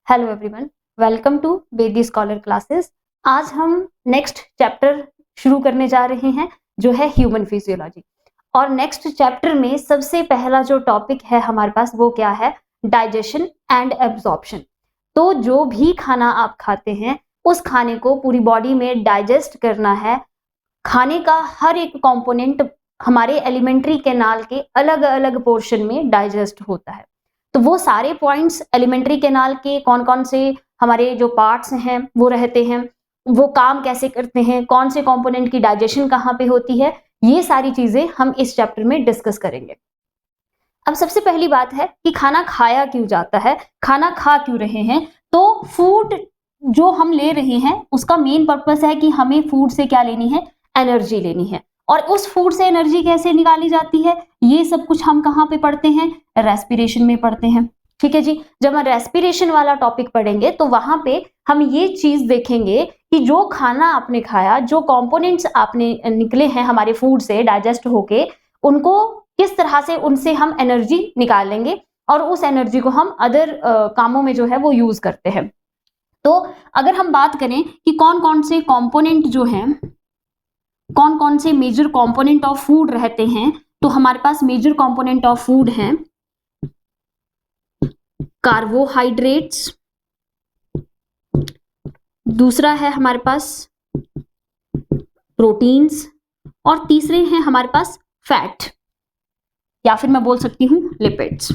Hello everyone, welcome to वेदी scholar classes. आज हम नेक्स्ट चैप्टर शुरू करने जा रहे हैं जो है ह्यूमन फिजियोलॉजी। और नेक्स्ट चैप्टर में सबसे पहला जो टॉपिक है हमारे पास वो क्या है? Digestion and absorption. तो जो भी खाना आप खाते हैं उस खाने को पूरी बॉडी में डाइजेस्ट करना है। खाने का हर एक कंपोनेंट हमारे एलिमेंट्री कैनाल के अलग अलग पोर्शन में डाइजेस्ट होता है। तो वो सारे पॉइंट्स एलिमेंट्री कैनाल के कौन कौन से हमारे जो पार्ट्स हैं वो रहते हैं, वो काम कैसे करते हैं, कौन से कंपोनेंट की डाइजेशन कहाँ पे होती है, ये सारी चीजें हम इस चैप्टर में डिस्कस करेंगे। अब सबसे पहली बात है कि खाना खाया क्यों जाता है, खाना खा क्यों रहे हैं। तो फूड जो हम ले रहे हैं उसका मेन पर्पस है कि हमें फूड से क्या लेनी है? एनर्जी लेनी है। और उस फूड से एनर्जी कैसे निकाली जाती है, ये सब कुछ हम कहाँ पे पढ़ते हैं? रेस्पिरेशन में पढ़ते हैं। ठीक है जी। जब हम रेस्पिरेशन वाला टॉपिक पढ़ेंगे तो वहां पे हम ये चीज देखेंगे कि जो खाना आपने खाया, जो कंपोनेंट्स आपने निकले हैं हमारे फूड से डाइजेस्ट होके, उनको किस तरह से उनसे हम एनर्जी निकालेंगे और उस एनर्जी को हम अदर कामों में जो है वो यूज करते हैं। तो अगर हम बात करें कि कौन कौन से कंपोनेंट जो हैं, कौन कौन से मेजर कंपोनेंट ऑफ फूड रहते हैं, तो हमारे पास मेजर कंपोनेंट ऑफ फूड हैं कार्बोहाइड्रेट्स, दूसरा है हमारे पास प्रोटीन्स, और तीसरे हैं हमारे पास फैट, या फिर मैं बोल सकती हूं लिपिड्स।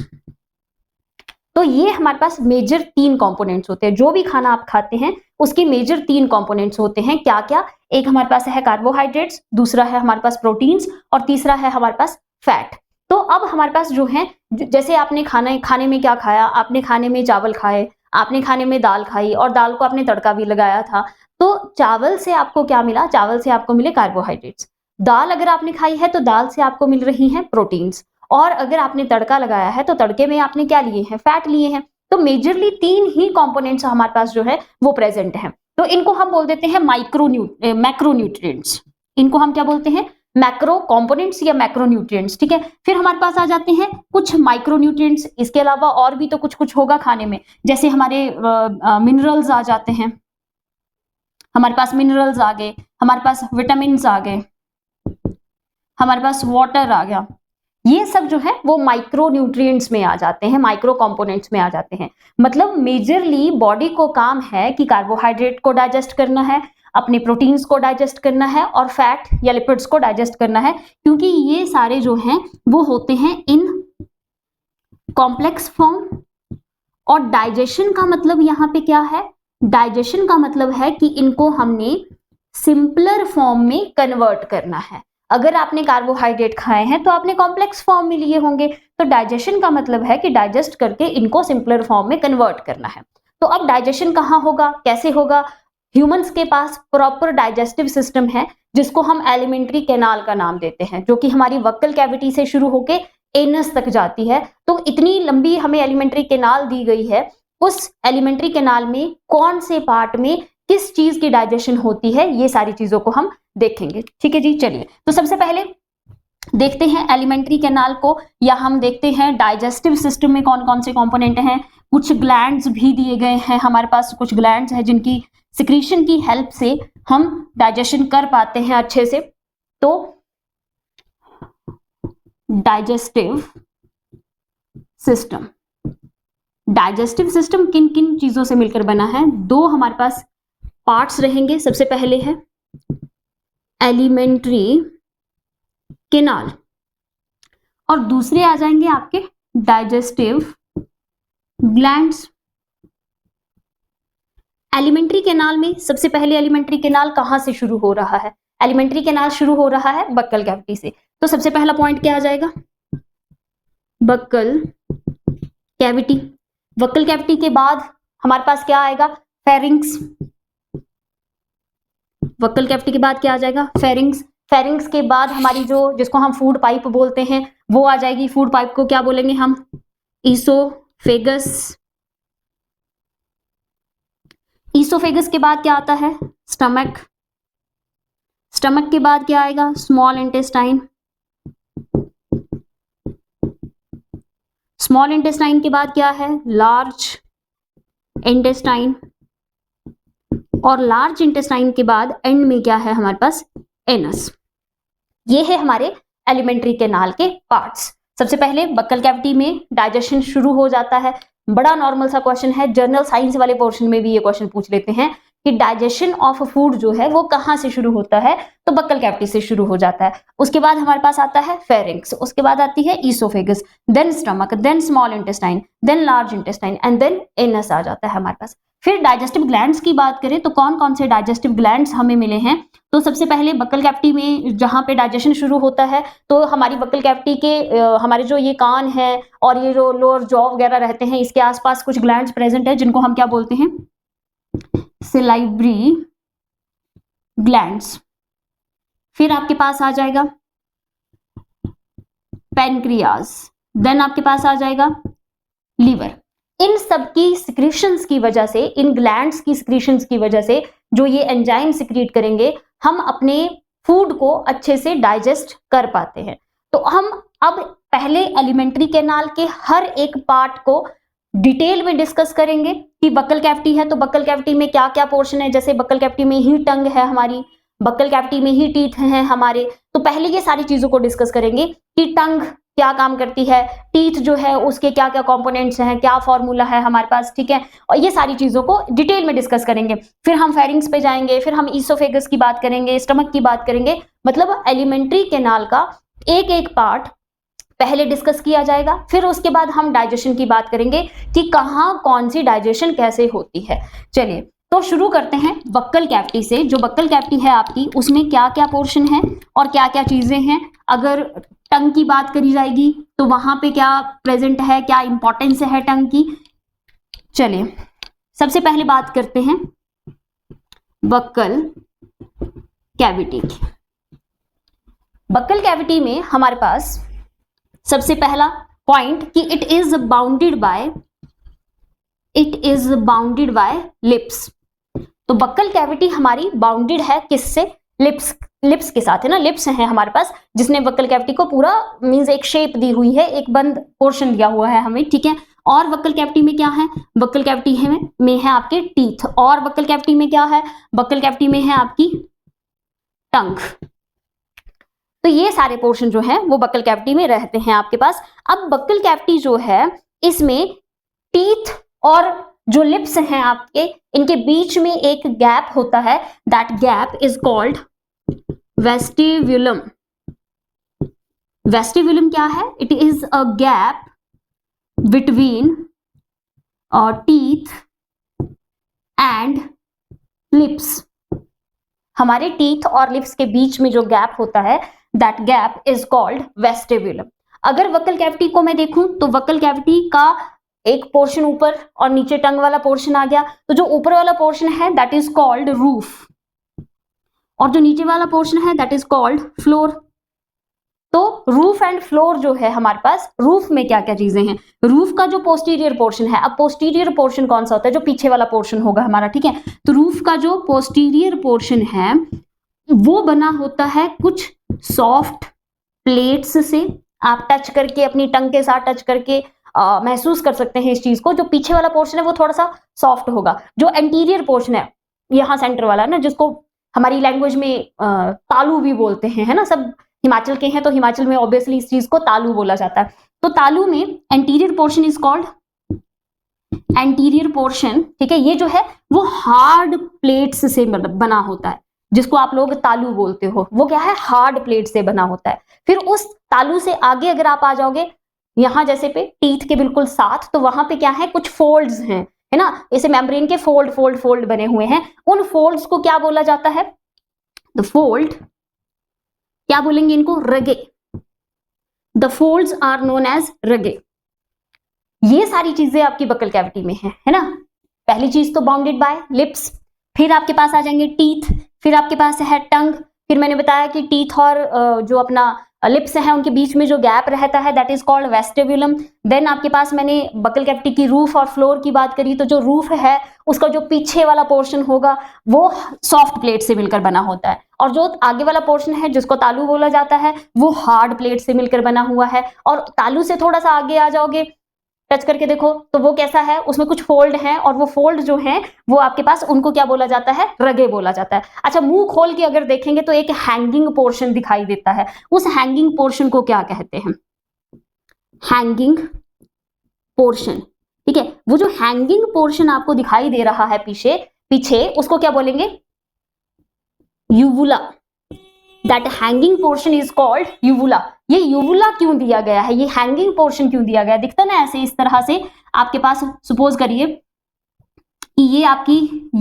तो ये हमारे पास मेजर 3 कंपोनेंट्स होते हैं। जो भी खाना आप खाते हैं उसके मेजर 3 कंपोनेंट्स होते हैं। क्या क्या? एक हमारे पास है कार्बोहाइड्रेट्स, दूसरा है हमारे पास प्रोटीन्स, और तीसरा है हमारे पास फैट। तो अब हमारे पास जो है, जैसे आपने खाने में क्या खाया, आपने खाने में चावल खाए, आपने खाने में दाल खाई, और दाल को आपने तड़का भी लगाया था। तो चावल से आपको क्या मिला? चावल से आपको मिले कार्बोहाइड्रेट्स। दाल अगर आपने खाई है तो दाल से आपको मिल रही हैं प्रोटीन्स, और अगर आपने तड़का लगाया है तो तड़के में आपने क्या लिए हैं? फैट लिए हैं। तो मेजरली 3 ही कंपोनेंट्स हमारे पास जो है वो प्रेजेंट हैं। तो इनको हम बोल देते हैं मैक्रोन्यूट्रिएंट्स। इनको हम क्या बोलते हैं? मैक्रो कंपोनेंट्स या मैक्रोन्यूट्रिएंट्स। ठीक है। फिर हमारे पास आ जाते हैं कुछ माइक्रोन्यूट्रिएंट्स। इसके अलावा और भी तो कुछ कुछ होगा खाने में, जैसे हमारे मिनरल्स आ जाते हैं। हमारे पास मिनरल्स आ गए, हमारे पास विटामिन आ गए, हमारे पास वाटर आ गया। ये सब जो है वो माइक्रो न्यूट्रिएंट्स में आ जाते हैं, माइक्रो कंपोनेंट्स में आ जाते हैं। मतलब मेजरली बॉडी को काम है कि कार्बोहाइड्रेट को डाइजेस्ट करना है, अपने प्रोटीन्स को डाइजेस्ट करना है, और फैट या लिपिड्स को डाइजेस्ट करना है, क्योंकि ये सारे जो हैं वो होते हैं इन कॉम्प्लेक्स फॉर्म। और डाइजेशन का मतलब यहाँ पे क्या है? डाइजेशन का मतलब है कि इनको हमने सिंपलर फॉर्म में कन्वर्ट करना है। अगर आपने कार्बोहाइड्रेट खाए हैं तो आपने कॉम्प्लेक्स फॉर्म में लिए होंगे, तो डाइजेशन का मतलब है कि डाइजेस्ट करके इनको सिंपलर फॉर्म में कन्वर्ट करना है। तो अब डाइजेशन कहाँ होगा, कैसे होगा? ह्यूमंस के पास प्रॉपर डाइजेस्टिव सिस्टम है जिसको हम एलिमेंट्री कैनाल का नाम देते हैं, जो कि हमारी वक्कल कैविटी से शुरू होके एनस तक जाती है। तो इतनी लंबी हमें एलिमेंट्री कैनाल दी गई है। उस एलिमेंट्री कैनाल में कौन से पार्ट में किस चीज की डाइजेशन होती है, ये सारी चीजों को हम देखेंगे। ठीक है जी। चलिए, तो सबसे पहले देखते हैं एलिमेंट्री कैनाल को, या हम देखते हैं डाइजेस्टिव सिस्टम में कौन कौन से कंपोनेंट हैं। कुछ ग्लैंड्स भी दिए गए हैं हमारे पास, कुछ ग्लैंड्स हैं जिनकी सिक्रीशन की हेल्प से हम डाइजेशन कर पाते हैं अच्छे से। तो डाइजेस्टिव सिस्टम, डाइजेस्टिव सिस्टम किन किन चीजों से मिलकर बना है? 2 हमारे पास पार्ट्स रहेंगे। सबसे पहले है एलिमेंट्री कैनाल, और दूसरे आ जाएंगे आपके डाइजेस्टिव ग्लैंड्स। एलिमेंट्री कैनाल में सबसे पहले एलिमेंट्री कैनाल कहां से शुरू हो रहा है? एलिमेंट्री कैनाल शुरू हो रहा है बक्कल कैविटी से। तो सबसे पहला पॉइंट क्या आ जाएगा? Buccal cavity. बक्कल कैविटी के बाद हमारे पास क्या आएगा? फेरिंग्स। बक्कल कैविटी के बाद क्या आ जाएगा? फेरिंग्स। फेरिंग्स के बाद हमारी जो, जिसको हम फूड पाइप बोलते हैं, वो आ जाएगी। फूड पाइप को क्या बोलेंगे हम? ईसोफेगस। ईसोफेगस के बाद क्या आता है? स्टमक। स्टमक के बाद क्या आएगा? Small intestine. स्मॉल इंटेस्टाइन के बाद क्या है? लार्ज इंटेस्टाइन, और लार्ज इंटेस्टाइन के बाद एंड में क्या है हमारे पास, एनस। ये है हमारे एलिमेंट्री कैनाल के पार्ट्स। सबसे पहले बक्कल कैविटी में डाइजेशन शुरू हो जाता है। बड़ा नॉर्मल सा क्वेश्चन है, जनरल साइंस वाले पोर्शन में भी ये क्वेश्चन पूछ लेते हैं कि डाइजेशन ऑफ फूड जो है वो कहाँ से शुरू होता है, तो बक्कल कैविटी से शुरू हो जाता है। उसके बाद हमारे पास आता है फेरिंक्स, उसके बाद आती है oesophagus, then stomach, then small intestine, then large intestine and then anus आ जाता है हमारे पास। फिर डाइजेस्टिव ग्लैंड्स की बात करें तो कौन कौन से डाइजेस्टिव ग्लैंड्स हमें मिले हैं, तो सबसे पहले बक्कल कैविटी में जहां पे डाइजेशन शुरू होता है, तो हमारी बक्कल कैविटी के हमारे जो ये कान है और ये जो लोअर जॉ वगैरह रहते हैं, इसके आसपास कुछ ग्लैंड्स प्रेजेंट है जिनको हम क्या बोलते हैं, सिलाइवरी ग्लैंड्स। फिर आपके पास आ जाएगा पैनक्रियाज, देन आपके पास आ जाएगा लीवर। इन सब की सिक्रीशंस की वजह से, इन ग्लैंड्स की सिक्रीशंस की वजह से जो ये एंजाइम सिक्रीट करेंगे, हम अपने फूड को अच्छे से डाइजेस्ट कर पाते हैं। तो हम अब पहले एलिमेंट्री कैनाल के हर एक पार्ट को डिटेल में डिस्कस करेंगे कि बक्कल कैविटी है तो बक्कल कैविटी में क्या क्या पोर्शन है। जैसे बक्कल कैविटी में ही टंग है हमारी, बक्कल कैविटी में ही टीथ हैं हमारे, तो पहले ये सारी चीजों को डिस्कस करेंगे कि टंग क्या काम करती है, टीथ जो है उसके क्या क्या कंपोनेंट्स हैं, क्या फॉर्मूला है हमारे पास, ठीक है, और ये सारी चीजों को डिटेल में डिस्कस करेंगे। फिर हम फेरिंग्स पे जाएंगे, फिर हम ईसोफेगस की बात करेंगे, स्टमक की बात करेंगे। मतलब एलिमेंट्री कैनाल का एक एक पार्ट पहले डिस्कस किया जाएगा। फिर उसके बाद हम डाइजेशन की बात करेंगे कि कहाँ कौन सी डाइजेशन कैसे होती है। चलिए तो शुरू करते हैं बक्कल कैविटी से। जो बक्कल कैविटी है आपकी, उसमें क्या क्या पोर्शन है और क्या क्या चीजें हैं। अगर टंग की बात करी जाएगी तो वहां पे क्या प्रेजेंट है, क्या इंपॉर्टेंस है टंग की। चलिए सबसे पहले बात करते हैं बक्कल कैविटी की। बक्कल कैविटी में हमारे पास सबसे पहला पॉइंट कि it is bounded by lips. तो बक्कल कैविटी हमारी बाउंडेड है किससे, लिप्स के साथ, है ना। लिप्स हैं हमारे पास जिसने बक्कल कैविटी को पूरा मींस एक शेप दी हुई है, एक बंद पोर्शन दिया हुआ है हमें, ठीक है। और बक्कल कैविटी में क्या है, बक्कल कैविटी में है आपके टीथ, और बक्कल कैविटी में क्या है, बक्कल कैविटी में है आपकी टंग। तो ये सारे पोर्शन जो है वो बक्कल कैविटी में रहते हैं आपके पास। अब बक्कल कैविटी जो है इसमें टीथ और जो लिप्स हैं आपके, इनके बीच में एक गैप होता है, दैट गैप इज कॉल्ड वेस्टिब्यूलम। वेस्टिब्यूलम क्या है, it is a gap between teeth and lips. हमारे टीथ और लिप्स के बीच में जो गैप होता है, दैट गैप इज कॉल्ड वेस्टिब्यूलम। अगर बक्कल कैविटी को मैं देखूं तो बक्कल कैविटी का एक पोर्शन ऊपर और नीचे टंग वाला पोर्शन आ गया, तो जो ऊपर वाला पोर्शन है दैट इज कॉल्ड रूफ, और जो नीचे वाला पोर्शन है दैट इज कॉल्ड फ्लोर। तो रूफ एंड फ्लोर जो है हमारे पास, रूफ में क्या क्या चीजें हैं, रूफ का जो पोस्टीरियर पोर्शन है, अब पोस्टीरियर पोर्शन कौन सा होता है, जो पीछे वाला पोर्शन होगा हमारा, ठीक है। तो रूफ का जो पोस्टीरियर पोर्शन है वो बना होता है कुछ सॉफ्ट प्लेट्स से। आप टच करके, अपनी टंग के साथ टच करके महसूस कर सकते हैं इस चीज को। जो पीछे वाला पोर्शन है वो थोड़ा सा सॉफ्ट होगा। जो एंटीरियर पोर्शन है यहाँ सेंटर वाला ना, जिसको हमारी लैंग्वेज में तालू भी बोलते हैं, है ना। सब हिमाचल के हैं तो हिमाचल में ऑब्वियसली इस चीज को तालू बोला जाता है। तो तालू में anterior portion is called anterior portion, ठीक है। ये जो है वो हार्ड प्लेट्स से बना होता है, जिसको आप लोग तालू बोलते हो, वो क्या है, हार्ड प्लेट से बना होता है। फिर उस तालू से आगे अगर आप आ जाओगे यहां जैसे पे टीथ के बिल्कुल साथ, तो वहां पे क्या है, कुछ फोल्ड्स हैं, है ना। जैसे मेम्ब्रेन के फोल्ड बने हुए हैं। उन फोल्ड्स को क्या बोला जाता है, द फोल्ड, क्या बोलेंगे इनको, rugae. The folds are known as rugae. ये सारी चीजें आपकी बक्कल कैविटी में है ना। पहली चीज तो बाउंडेड बाय लिप्स, फिर आपके पास आ जाएंगे टीथ, फिर आपके पास है टंग, फिर मैंने बताया कि टीथ और जो अपना लिप्स है उनके बीच में जो गैप रहता है दैट इज कॉल्ड वेस्टिब्यूलम। देन आपके पास मैंने बक्कल कैविटी की रूफ और फ्लोर की बात करी, तो जो रूफ है उसका जो पीछे वाला पोर्शन होगा वो सॉफ्ट प्लेट से मिलकर बना होता है, और जो आगे वाला पोर्शन है जिसको तालू बोला जाता है वो हार्ड प्लेट से मिलकर बना हुआ है। और तालू से थोड़ा सा आगे आ जाओगे, टच करके देखो तो वो कैसा है, उसमें कुछ फोल्ड है, और वो फोल्ड जो है वो आपके पास, उनको क्या बोला जाता है, रगे बोला जाता है। अच्छा, मुंह खोल के अगर देखेंगे तो एक हैंगिंग पोर्शन दिखाई देता है, उस हैंगिंग पोर्शन को क्या कहते हैं, हैंगिंग पोर्शन। ठीक है, वो जो हैंगिंग पोर्शन आपको दिखाई दे रहा है पीछे पीछे, उसको क्या बोलेंगे, uvula. That hanging portion is called uvula. ये यूवुला क्यों दिया गया है, ये हैंगिंग पोर्शन क्यों दिया गया, दिखता ना ऐसे इस तरह से आपके पास, सपोज करिए कि ये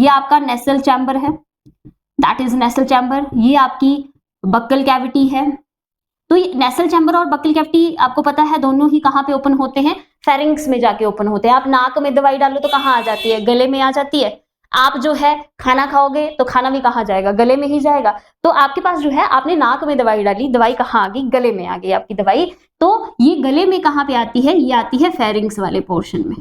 आपका नेसल चैम्बर है, दैट इज नेसल चैम्बर, ये आपकी बक्कल कैविटी है। तो ये नेसल चैम्बर और बक्कल कैविटी आपको पता है दोनों ही कहाँ पे ओपन होते हैं, फेरिंग्स में जाके ओपन होते हैं। आप नाक में दवाई डालो तो कहाँ आ जाती है, गले में आ जाती है। आप जो है खाना खाओगे तो खाना भी कहाँ जाएगा, गले में ही जाएगा। तो आपके पास जो है, आपने नाक में दवाई डाली, दवाई कहाँ आ गई, गले में आ गई आपकी दवाई। तो ये गले में कहाँ पे आती है, ये आती है फेरिंग्स वाले पोर्शन में,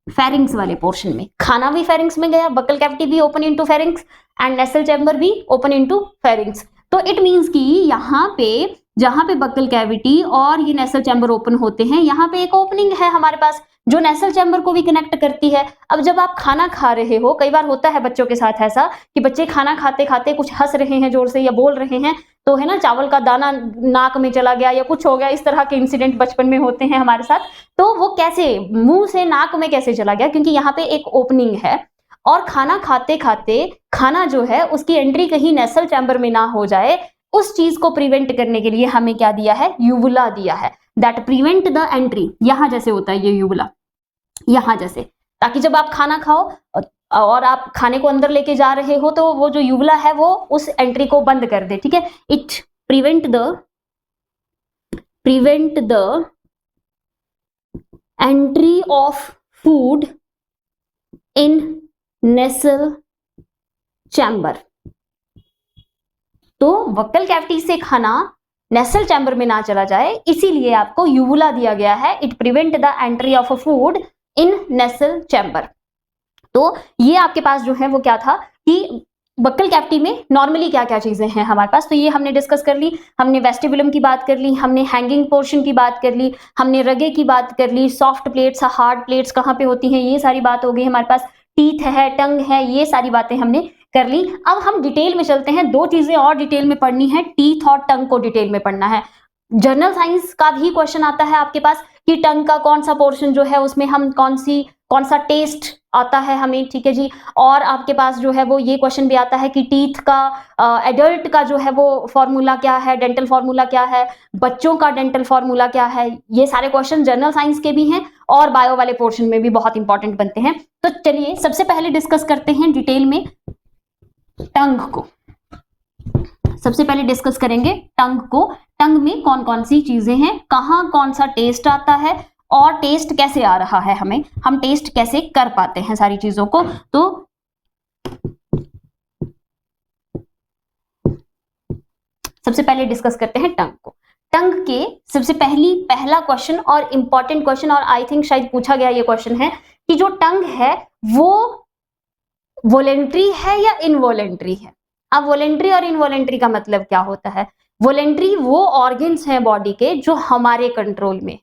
फेरिंग्स वाले पोर्शन में। खाना भी फेरिंग्स में गया, बक्कल कैविटी भी open into pharynx and nasal chamber भी ओपन इनटू फेरिंग्स। तो इट मींस कि यहाँ पे जहां पे बक्कल कैविटी और ये नेसल चैम्बर ओपन होते हैं, यहाँ पे एक ओपनिंग है हमारे पास जो नेसल चैम्बर को भी कनेक्ट करती है। अब जब आप खाना खा रहे हो, कई बार होता है बच्चों के साथ ऐसा कि बच्चे खाना खाते खाते कुछ हंस रहे हैं जोर से या बोल रहे हैं, तो है ना, चावल का दाना नाक में चला गया या कुछ हो गया, इस तरह के इंसिडेंट बचपन में होते हैं हमारे साथ। तो वो कैसे, मुंह से नाक में कैसे चला गया, क्योंकि यहाँ पे एक ओपनिंग है, और खाना खाते खाते खाना जो है उसकी एंट्री कहीं नेसल चैम्बर में ना हो जाए, उस चीज को प्रिवेंट करने के लिए हमें क्या दिया है, यूवुला दिया है, दैट प्रिवेंट द एंट्री। यहां जैसे होता है ये यूवुला, यहां जैसे, ताकि जब आप खाना खाओ और आप खाने को अंदर लेके जा रहे हो तो वो जो यूवुला है वो उस एंट्री को बंद कर दे। ठीक है, it prevent the entry of food in nasal chamber. तो बक्कल कैविटी से खाना नेसल चैम्बर में ना चला जाए, इसीलिए आपको यूवुला दिया गया है, it prevent the entry of a food in nasal chamber. तो ये आपके पास जो है वो क्या था कि बक्कल कैविटी में नॉर्मली क्या क्या चीजें हैं हमारे पास, तो ये हमने डिस्कस कर ली। हमने वेस्टिबुलम की बात कर ली, हमने हैंगिंग पोर्शन की बात कर ली, हमने रगे की बात कर ली, सॉफ्ट प्लेट्स हार्ड प्लेट्स कहाँ पे होती हैं, ये सारी बात हो गई। हमारे पास टीथ है, टंग है, ये सारी बातें हमने कर ली। अब हम डिटेल में चलते हैं, दो चीजें और डिटेल में पढ़नी है, टीथ और टंग को डिटेल में पढ़ना है। जनरल साइंस का भी क्वेश्चन आता है आपके पास कि टंग का कौन सा पोर्शन जो है उसमें हम कौन सा टेस्ट आता है हमें, ठीक है जी। और आपके पास जो है वो ये क्वेश्चन भी आता है कि टीथ का एडल्ट का जो है वो फॉर्मूला क्या है, डेंटल फॉर्मूला क्या है, बच्चों का डेंटल फॉर्मूला क्या है। ये सारे क्वेश्चन जनरल साइंस के भी हैं और बायो वाले पोर्शन में भी बहुत इंपॉर्टेंट बनते हैं। तो चलिए सबसे पहले डिस्कस करते हैं डिटेल में टंग को। सबसे पहले डिस्कस करेंगे टंग को। टंग में कौन कौन सी चीजें हैं, कहाँ कौन सा टेस्ट आता है और टेस्ट कैसे आ रहा है हमें, हम टेस्ट कैसे कर पाते हैं सारी चीजों को। तो सबसे पहले डिस्कस करते हैं टंग को। टंग के सबसे पहला क्वेश्चन और इंपॉर्टेंट क्वेश्चन, और आई थिंक शायद पूछा गया ये क्वेश्चन है कि जो टंग है वो वॉलेंट्री है या इनवॉलेंट्री है। अब वॉलेंट्री और इनवॉलेंट्री का मतलब क्या होता है। वॉलेंट्री वो ऑर्गन्स हैं बॉडी के जो हमारे कंट्रोल में है,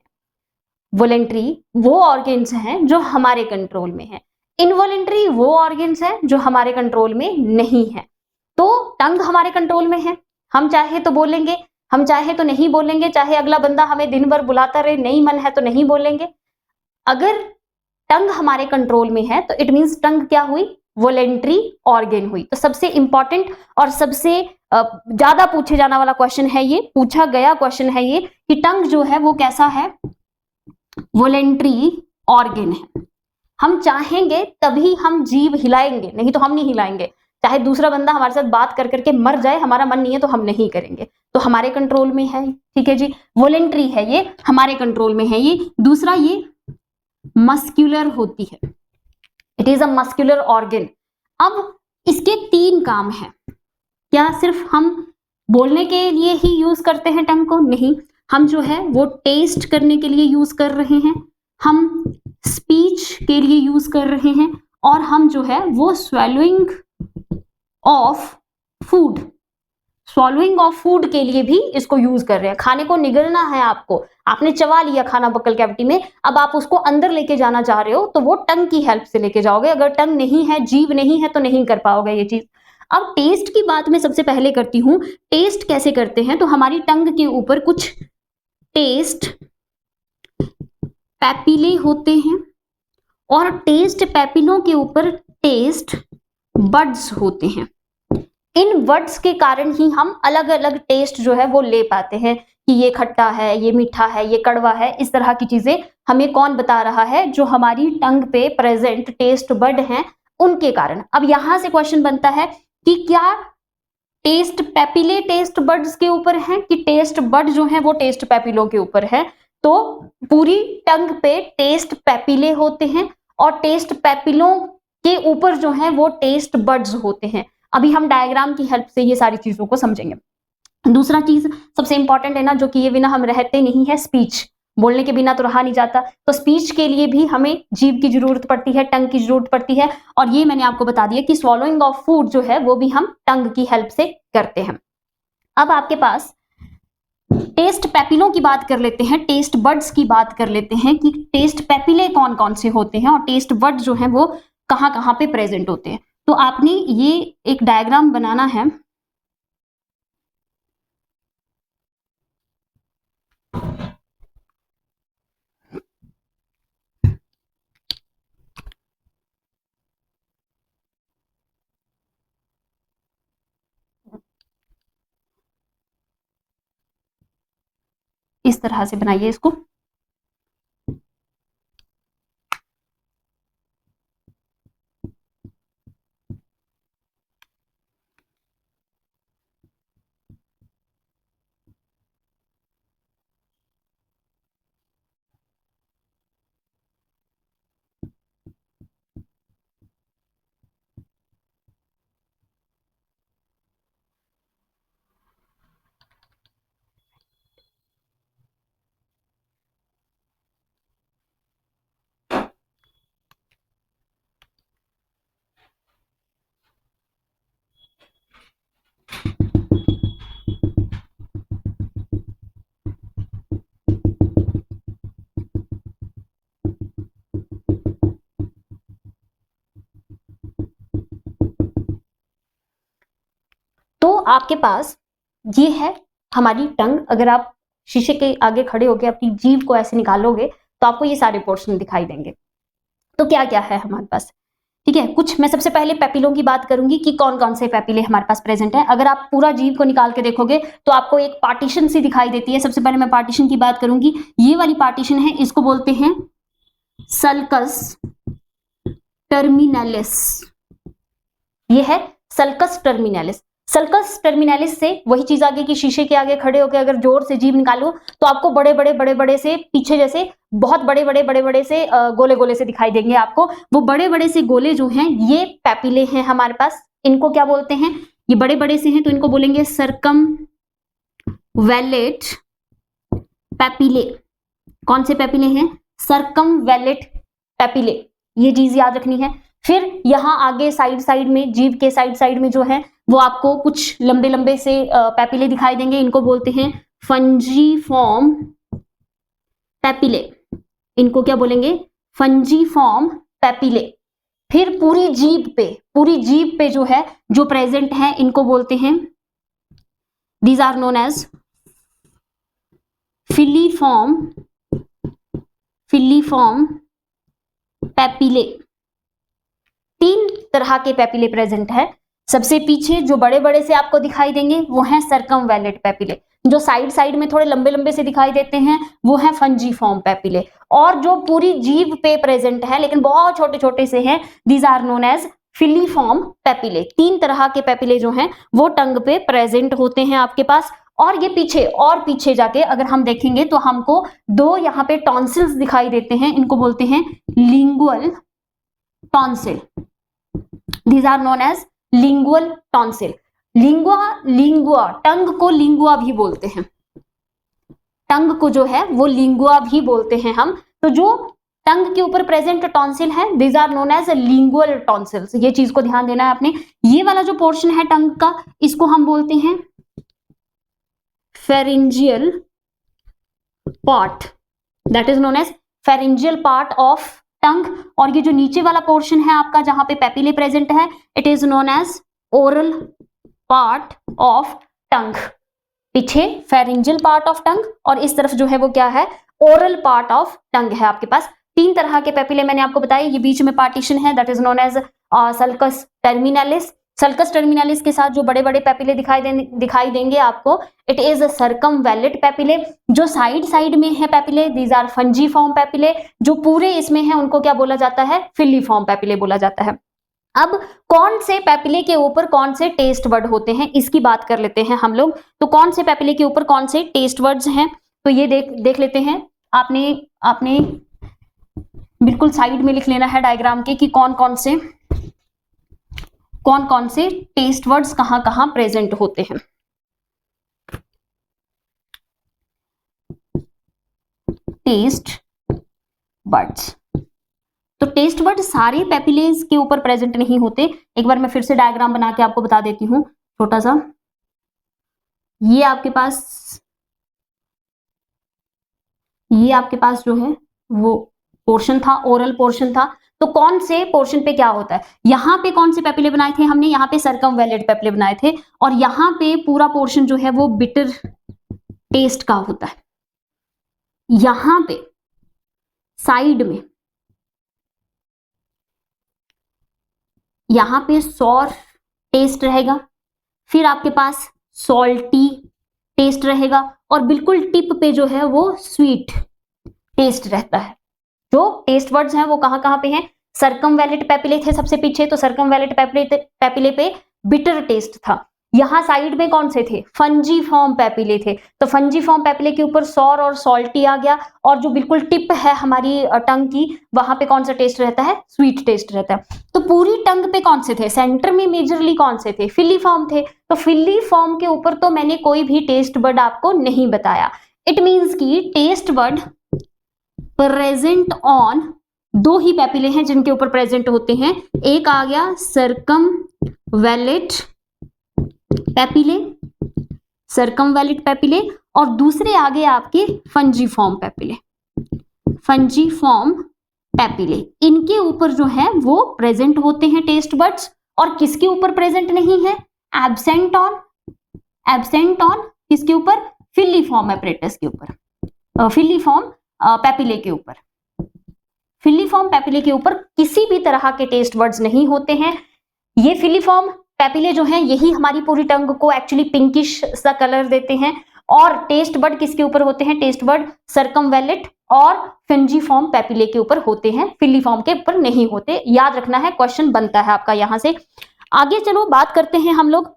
वॉलेंट्री वो ऑर्गन्स हैं जो हमारे कंट्रोल में है, इनवॉलेंट्री वो ऑर्गन्स हैं जो हमारे कंट्रोल में नहीं है। तो टंग हमारे कंट्रोल में है, हम चाहे तो बोलेंगे, हम चाहे तो नहीं बोलेंगे, चाहे अगला बंदा हमें दिन भर बुलाता रहे, नहीं मन है तो नहीं बोलेंगे। अगर टंग हमारे कंट्रोल में है तो इट मींस टंग क्या हुई, वॉलेंट्री ऑर्गन हुई। तो सबसे इंपॉर्टेंट और सबसे ज्यादा पूछे जाने वाला क्वेश्चन है ये, पूछा गया क्वेश्चन है ये कि टंग जो है वो कैसा है, वॉलेंट्री ऑर्गन है। हम चाहेंगे तभी हम जीभ हिलाएंगे, नहीं तो हम नहीं हिलाएंगे। चाहे दूसरा बंदा हमारे साथ बात कर करके मर जाए, हमारा मन नहीं है तो हम नहीं करेंगे, तो हमारे कंट्रोल में है, ठीक है जी। वॉलेंट्री है ये, हमारे कंट्रोल में है ये। दूसरा ये मस्क्यूलर होती है, it is a muscular organ. अब इसके 3 काम हैं। क्या सिर्फ हम बोलने के लिए ही यूज करते हैं टंग को? नहीं, हम जो है वो टेस्ट करने के लिए यूज कर रहे हैं, हम स्पीच के लिए यूज कर रहे हैं, और हम जो है वो swallowing of food, swallowing of food के लिए भी इसको यूज कर रहे हैं। खाने को निगलना है आपको, आपने चबा लिया खाना बक्कल कैविटी में, अब आप उसको अंदर लेके जाना चाह रहे हो तो वो टंग की हेल्प से लेके जाओगे। अगर टंग नहीं है, जीभ नहीं है, तो नहीं कर पाओगे ये चीज। अब टेस्ट की बात मैं सबसे पहले करती हूँ। टेस्ट कैसे करते हैं, तो हमारी टंग के ऊपर कुछ टेस्ट पैपिले होते हैं और टेस्ट पैपिलों के ऊपर टेस्ट बड्स होते हैं। इन बड्स के कारण ही हम अलग अलग टेस्ट जो है वो ले पाते हैं कि ये खट्टा है, ये मीठा है, ये कड़वा है। इस तरह की चीजें हमें कौन बता रहा है, जो हमारी टंग पे प्रेजेंट टेस्ट बड हैं उनके कारण। अब यहां से क्वेश्चन बनता है कि क्या टेस्ट पैपिले टेस्ट बड्स के ऊपर है कि टेस्ट बड जो है वो टेस्ट पैपिलों के ऊपर है। तो पूरी टंग पे टेस्ट पैपिले होते हैं और टेस्ट पैपिलों के ऊपर जो है वो टेस्ट बड्स होते हैं। अभी हम डायग्राम की हेल्प से ये सारी चीजों को समझेंगे। दूसरा चीज सबसे इंपॉर्टेंट है ना, जो कि ये बिना हम रहते नहीं है, स्पीच। बोलने के बिना तो रहा नहीं जाता, तो स्पीच के लिए भी हमें जीभ की जरूरत पड़ती है, टंग की जरूरत पड़ती है। और ये मैंने आपको बता दिया कि स्वॉलोइंग ऑफ फूड जो है वो भी हम टंग की हेल्प से करते हैं। अब आपके पास टेस्ट पैपिलों की बात कर लेते हैं, टेस्ट बड्स की बात कर लेते हैं कि टेस्ट पैपिले कौन कौन से होते हैं और टेस्ट बड जो है वो कहाँ कहाँ पे प्रेजेंट होते हैं। तो आपने ये एक डायग्राम बनाना है। इस तरह से बनाइए इसको। तो आपके पास ये है हमारी टंग। अगर आप शीशे के आगे खड़े होकर अपनी जीभ को ऐसे निकालोगे तो आपको ये सारे पोर्शन दिखाई देंगे। तो क्या क्या है हमारे पास, ठीक है। कुछ मैं सबसे पहले पैपिलों की बात करूंगी कि कौन कौन से पैपिले हमारे पास प्रेजेंट है। अगर आप पूरा जीभ को निकाल के देखोगे तो आपको एक पार्टीशन सी दिखाई देती है। सबसे पहले मैं पार्टीशन की बात करूंगी। ये वाली पार्टीशन है, इसको बोलते हैं सल्कस टर्मिनलिस। ये है सल्कस टर्मिनलिस। सल्कस टर्मिनलिस से वही चीज आगे कि शीशे के आगे खड़े होकर अगर जोर से जीभ निकालो तो आपको बड़े बड़े से पीछे जैसे बहुत बड़े से गोले गोले से दिखाई देंगे आपको। वो बड़े बड़े से गोले जो हैं ये पैपिले हैं हमारे पास। इनको क्या बोलते हैं, ये बड़े बड़े से हैं तो इनको बोलेंगे सर्कमवैलेट पैपिले। कौन से पैपिले हैं, सर्कमवैलेट पैपिले, ये चीज याद रखनी है। फिर यहाँ आगे साइड में जीभ के साइड में जो है वो आपको कुछ लंबे से पैपिले दिखाई देंगे। इनको बोलते हैं फंजीफॉर्म पैपिले। इनको क्या बोलेंगे, फंजीफॉर्म पैपिले। फिर पूरी जीभ पे जो है जो प्रेजेंट है इनको बोलते हैं, these are known as filiform papillae. 3 तरह के पैपिले प्रेजेंट है। सबसे पीछे जो बड़े से आपको दिखाई देंगे वो हैं सर्कमवैलेट पैपिले। जो साइड में थोड़े लंबे से दिखाई देते हैं वो हैं फंजीफॉर्म पैपिले। और जो पूरी जीभ पे प्रेजेंट है लेकिन बहुत छोटे से हैं, these are known as filiform papillae. 3 तरह के पैपिले जो हैं वो टंग पे प्रेजेंट होते हैं आपके पास। और ये पीछे जाके अगर हम देखेंगे तो हमको 2 यहाँ पे टॉन्सिल्स दिखाई देते हैं। इनको बोलते हैं lingual tonsil. These are known as lingual tonsil. Lingua tongue को लिंगुआ भी बोलते हैं। टंग को जो है वो लिंगुआ भी बोलते हैं हम। तो जो टंग के ऊपर प्रेजेंट टॉन्सिल है these are known as lingual tonsils. ये चीज को ध्यान देना है आपने। ये वाला जो पोर्शन है टंग का इसको हम बोलते हैं pharyngeal part, that is known as pharyngeal part of tongue। और ये जो नीचे वाला पोर्शन है आपका जहां पे पेपिले प्रेजेंट है, it is known as oral part of tongue. पीछे फेरिंजियल पार्ट ऑफ टंग और इस तरफ जो है वो क्या है, ओरल पार्ट ऑफ टंग है। आपके पास तीन तरह के पेपिले मैंने आपको बताया, ये बीच में पार्टीशन है, that is known as sulcus terminalis. Sulcus terminalis के साथ जो बड़े बड़े पेपिले दिखाई देंगे आपको, इट इज सर्कमवैलिड पेपिले। जो साइड साइड में है papillae, these are fungiform papillae. जो पूरे इसमें है उनको क्या बोला जाता है, फिलीफॉर्म पेपिले बोला जाता है। अब कौन से पेपिले के ऊपर कौन से टेस्ट वर्ड होते हैं इसकी बात कर लेते हैं हम लोग। तो कौन से पेपिले के ऊपर कौन से टेस्ट वर्ड्स हैं, तो ये देख लेते हैं। आपने बिल्कुल साइड में लिख लेना है डायग्राम के कि कौन कौन से टेस्ट वर्ड्स कहां कहां प्रेजेंट होते हैं। टेस्ट वर्ड्स, तो टेस्ट वर्ड सारे पेपिलेज के ऊपर प्रेजेंट नहीं होते। एक बार मैं फिर से डायग्राम बना के आपको बता देती हूँ छोटा सा। ये आपके पास जो है वो पोर्शन था, ओरल पोर्शन था। तो कौन से पोर्शन पे क्या होता है, यहाँ पे कौन से पेपिले बनाए थे हमने, यहाँ पे सर्कमवैलिड पेपिले बनाए थे। और यहाँ पे पूरा पोर्शन जो है वो बिटर टेस्ट का होता है। यहाँ पे साइड में यहाँ पे सॉर टेस्ट रहेगा, फिर आपके पास सॉल्टी टेस्ट रहेगा, और बिल्कुल टिप पे जो है वो स्वीट टेस्ट रहता है। जो टेस्ट वर्ड्स हैं वो कहां पे हैं, सर्कमवैलिड पेपिले थे सबसे पीछे, तो सर्कमवैलिड पेपिले पे बिटर टेस्ट था। यहां साइड में कौन से थे, फंजीफॉर्म पेपिले थे, तो फंजीफॉर्म पेपिले के ऊपर सॉर और सॉल्टी आ गया। और जो बिल्कुल टिप है हमारी टंग की, वहां पे कौन सा टेस्ट रहता है, स्वीट टेस्ट रहता है। तो पूरी टंग पे कौन से थे, सेंटर में मेजरली कौन से थे, फिलीफॉर्म थे। तो फिलीफॉर्म के ऊपर तो मैंने कोई भी टेस्ट वर्ड आपको नहीं बताया। इट मीन्स की टेस्ट वर्ड प्रेजेंट ऑन दो ही पेपिले हैं जिनके ऊपर प्रेजेंट होते हैं। एक आ गया सर्कमवैलिड पेपिले, और दूसरे आ गए आपके फंजीफॉर्म पेपिले। इनके ऊपर जो है वो प्रेजेंट होते हैं टेस्ट वर्ड्स। और किसके ऊपर प्रेजेंट नहीं है, एब्सेंट ऑन किसके ऊपर, फिलीफॉर्म एपरेटस के ऊपर, फिलीफॉर्म पेपिले के ऊपर। फिलीफॉर्म पेपिले के ऊपर किसी भी तरह के टेस्ट वर्ड्स नहीं होते हैं। ये फिलीफॉर्म पेपिले जो हैं यही हमारी पूरी टंग को एक्चुअली पिंकिश सा कलर देते हैं। और टेस्ट वर्ड किसके ऊपर होते हैं, टेस्ट वर्ड सर्कमवैलिड और फंजीफॉर्म पेपिले के ऊपर होते हैं, फिलीफॉर्म के ऊपर नहीं होते। याद रखना है, क्वेश्चन बनता है आपका यहां से। आगे चलो बात करते हैं हम लोग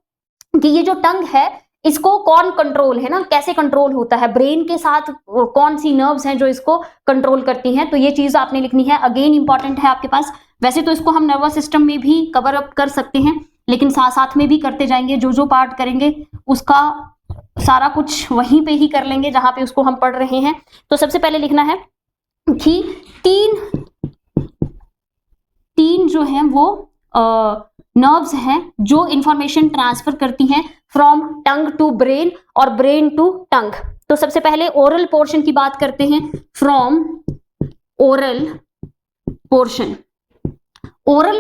कि ये जो टंग है इसको कौन कंट्रोल है ना, कैसे कंट्रोल होता है, ब्रेन के साथ कौन सी नर्व्स हैं जो इसको कंट्रोल करती हैं। तो ये चीज आपने लिखनी है, अगेन इंपॉर्टेंट है आपके पास। वैसे तो इसको हम नर्वस सिस्टम में भी कवर अप कर सकते हैं, लेकिन साथ साथ में भी करते जाएंगे। जो पार्ट करेंगे उसका सारा कुछ वहीं पे ही कर लेंगे जहां पे उसको हम पढ़ रहे हैं। तो सबसे पहले लिखना है कि तीन जो है वो नर्व्स हैं जो इंफॉर्मेशन ट्रांसफर करती हैं फ्रॉम टंग टू ब्रेन और ब्रेन टू टंग। तो सबसे पहले ओरल पोर्शन की बात करते हैं। फ्रॉम ओरल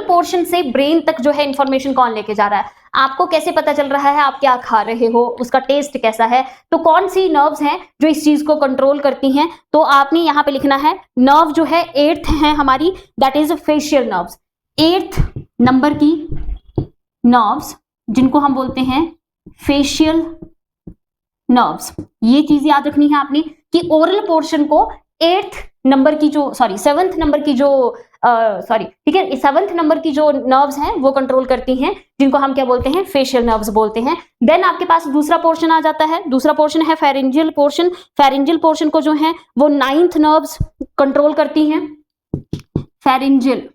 पोर्शन से ब्रेन तक जो है इंफॉर्मेशन कौन लेके जा रहा है, आपको कैसे पता चल रहा है आप क्या खा रहे हो, उसका टेस्ट कैसा है। तो कौन सी नर्व्स हैं जो इस चीज को कंट्रोल करती हैं, तो आपने यहां पे लिखना है नर्व जो है 8th है हमारी, that is facial nerves. 8th number की नर्व्स जिनको हम बोलते हैं फेशियल नर्व्स। ये चीज याद रखनी है आपने कि ओरल पोर्शन को 7th नंबर की जो नर्व्स हैं वो कंट्रोल करती हैं, जिनको हम क्या बोलते हैं, फेशियल नर्व्स बोलते हैं। देन आपके पास दूसरा पोर्शन आ जाता है, दूसरा पोर्शन है फेरिंजियल पोर्शन। फेरिंजियल पोर्शन को जो है वो 9th नर्व्स कंट्रोल करती हैं। फेरिंजियल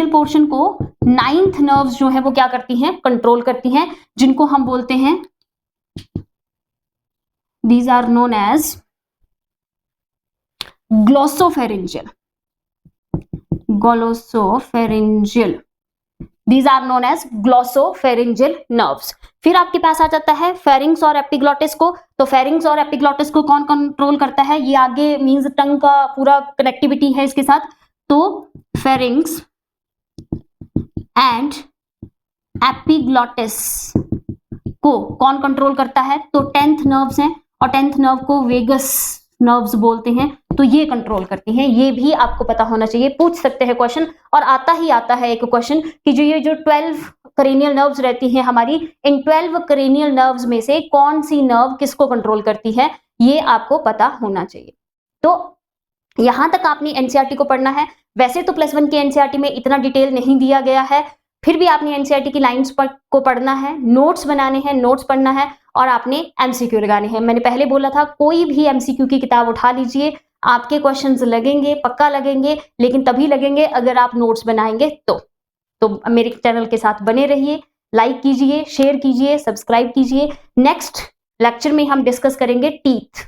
पोर्शन को 9th नर्व्स जो है वो क्या करती हैं, कंट्रोल करती हैं, जिनको हम बोलते हैं, these are known as glossopharyngeal these are known as glossopharyngeal nerves. फिर आपके पास आ जाता है फेरिंग्स और एपिग्लॉटिस को। तो फेरिंग्स और एपिग्लॉटिस को कौन कंट्रोल करता है? ये आगे मींस टंग का पूरा कनेक्टिविटी है इसके साथ। तो फेरिंग्स एंड एपिग्लॉटिस को कौन कंट्रोल करता है? तो 10th नर्व्स हैं, और 10th नर्व को वेगस नर्व्स बोलते हैं, तो ये कंट्रोल करती हैं। ये भी आपको पता होना चाहिए, पूछ सकते हैं क्वेश्चन, और आता ही आता है एक क्वेश्चन कि जो 12 करेनियल नर्व्स रहती हैं हमारी, इन 12 करेनियल नर्व्स में से कौन सी नर्व किसको कंट्रोल करती है, ये आपको पता होना चाहिए। तो यहां तक आपने एनसीईआरटी को पढ़ना है। वैसे तो प्लस 1 के एनसीईआरटी में इतना डिटेल नहीं दिया गया है, फिर भी आपने एनसीईआरटी की लाइंस को पढ़ना है, नोट्स बनाने हैं, नोट्स पढ़ना है, और आपने एमसीक्यू लगाने हैं। मैंने पहले बोला था कोई भी एमसीक्यू की किताब उठा लीजिए, आपके क्वेश्चंस लगेंगे, पक्का लगेंगे, लेकिन तभी लगेंगे अगर आप नोट्स बनाएंगे तो मेरे चैनल के साथ बने रहिए, लाइक कीजिए, शेयर कीजिए, सब्सक्राइब कीजिए। नेक्स्ट लेक्चर में हम डिस्कस करेंगे टीथ।